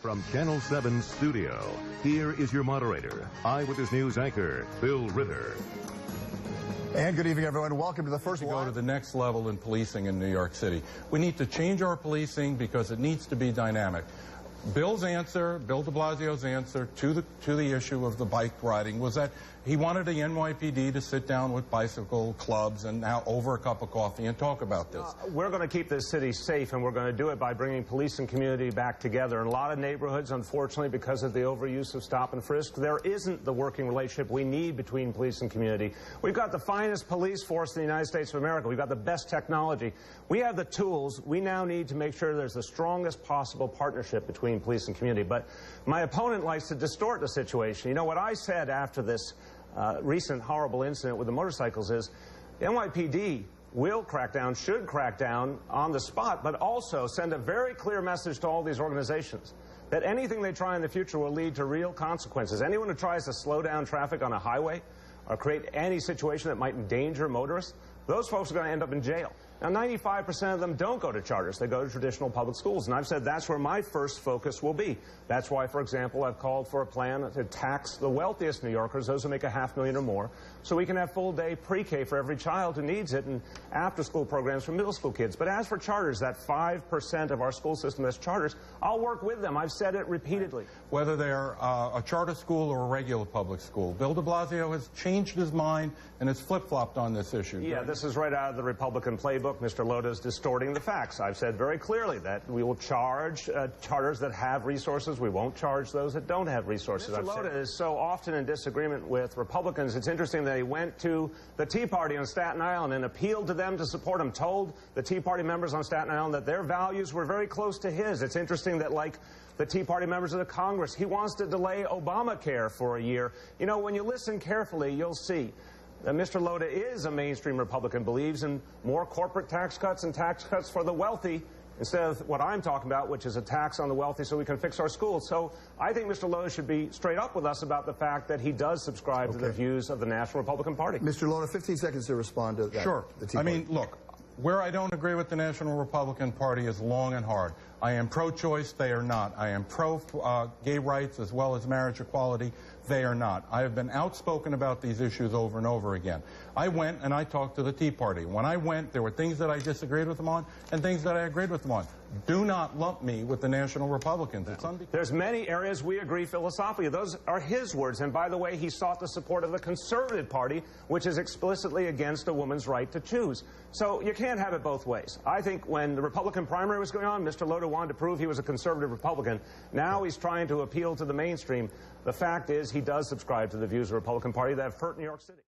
From Channel 7 Studio, here is your moderator, Eyewitness News anchor, Bill Ritter. And good evening, everyone. Welcome to the first go to the next level in policing in New York City. We need to change our policing because it needs to be dynamic. Bill's answer, Bill de Blasio's answer to the issue of the bike riding was that he wanted the NYPD to sit down with bicycle clubs and now over a cup of coffee and talk about this. We're going to keep this city safe, and we're going to do it by bringing police and community back together. In a lot of neighborhoods, unfortunately, because of the overuse of stop and frisk, there isn't the working relationship we need between police and community. We've got the finest police force in the United States of America. We've got the best technology. We have the tools. We now need to make sure there's the strongest possible partnership between police and community. But my opponent likes to distort the situation. You know, what I said after this recent horrible incident with the motorcycles is the NYPD will crack down, should crack down on the spot, but also send a very clear message to all these organizations that anything they try in the future will lead to real consequences. Anyone who tries to slow down traffic on a highway or create any situation that might endanger motorists, those folks are going to end up in jail. Now, 95% of them don't go to charters. They go to traditional public schools. And I've said that's where my first focus will be. That's why, for example, I've called for a plan to tax the wealthiest New Yorkers, those who make $500,000 or more, so we can have full-day pre-K for every child who needs it and after-school programs for middle school kids. But as for charters, that 5% of our school system that's charters, I'll work with them. I've said it repeatedly. Whether they're a charter school or a regular public school, Bill de Blasio has changed his mind and has flip-flopped on this issue. Yeah, this is right out of the Republican playbook. Mr. Lota is distorting the facts. I've said very clearly that we will charge charters that have resources. We won't charge those that don't have resources. Mr. Lota is so often in disagreement with Republicans. It's interesting that he went to the Tea Party on Staten Island and appealed to them to support him, told the Tea Party members on Staten Island that their values were very close to his. It's interesting that, like the Tea Party members of the Congress, he wants to delay Obamacare for a year. You know, when you listen carefully, you'll see that Mr. Lota is a mainstream Republican, believes in more corporate tax cuts and tax cuts for the wealthy instead of what I'm talking about, which is a tax on the wealthy so we can fix our schools. So I think Mr. Lota should be straight up with us about the fact that he does subscribe to the views of the National Republican Party. Mr. Lota, 15 seconds to respond to that. Sure. I mean, look, where I don't agree with the National Republican Party is long and hard. I am pro-choice, they are not. I am pro-gay rights as well as marriage equality, they are not. I have been outspoken about these issues over and over again. I went and I talked to the Tea Party. When I went, there were things that I disagreed with them on and things that I agreed with them on. Do not lump me with the National Republicans. There's many areas we agree philosophically. Those are his words. And by the way, he sought the support of the Conservative Party, which is explicitly against a woman's right to choose. So you can't have it both ways. I think when the Republican primary was going on, Mr. Lota wanted to prove he was a conservative Republican. Now he's trying to appeal to the mainstream. The fact is he does subscribe to the views of the Republican Party that have hurt New York City.